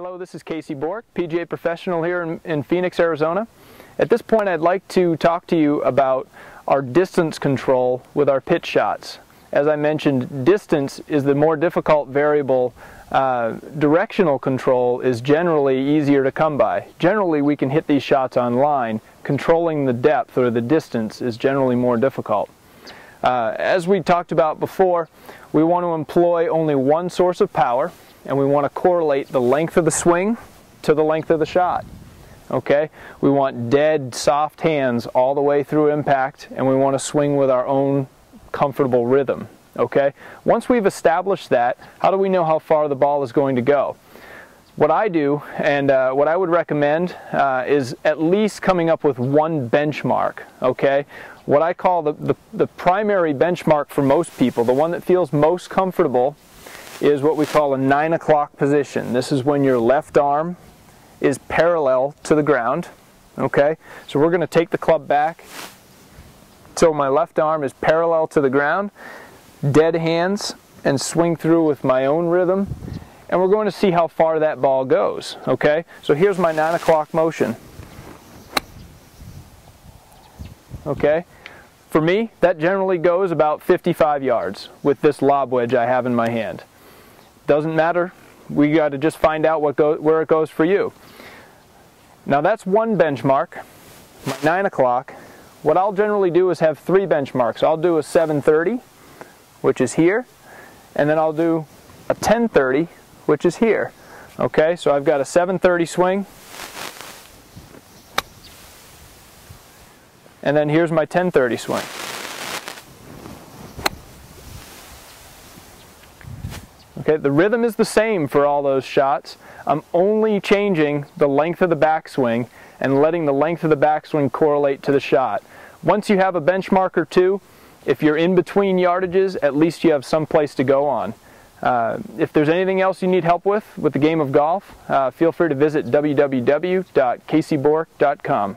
Hello, this is Casey Bourque, PGA professional here in Phoenix, Arizona. At this point, I'd like to talk to you about our distance control with our pitch shots. As I mentioned, distance is the more difficult variable. Directional control is generally easier to come by. Generally, we can hit these shots on line. Controlling the depth or the distance is generally more difficult. As we talked about before, we want to employ only one source of power, and we want to correlate the length of the swing to the length of the shot. Okay? We want dead, soft hands all the way through impact, and we want to swing with our own comfortable rhythm. Okay? Once we've established that, how do we know how far the ball is going to go? What I do, and what I would recommend, is at least coming up with one benchmark. Okay? What I call the primary benchmark for most people, the one that feels most comfortable, is what we call a 9 o'clock position. This is when your left arm is parallel to the ground. Okay? So we're going to take the club back so my left arm is parallel to the ground, dead hands, and swing through with my own rhythm, and we're going to see how far that ball goes. Okay? So here's my 9 o'clock motion. Okay? For me, that generally goes about 55 yards with this lob wedge I have in my hand. Doesn't matter. We got to just find out where it goes for you. Now that's one benchmark, my 9 o'clock. What I'll generally do is have three benchmarks. I'll do a 7:30, which is here, and then I'll do a 10:30, which is here. Okay, so I've got a 7:30 swing, and then here's my 10:30 swing. Okay, the rhythm is the same for all those shots. I'm only changing the length of the backswing and letting the length of the backswing correlate to the shot. Once you have a benchmark or two, if you're in between yardages, at least you have some place to go on. If there's anything else you need help with the game of golf, feel free to visit www.caseybourque.com.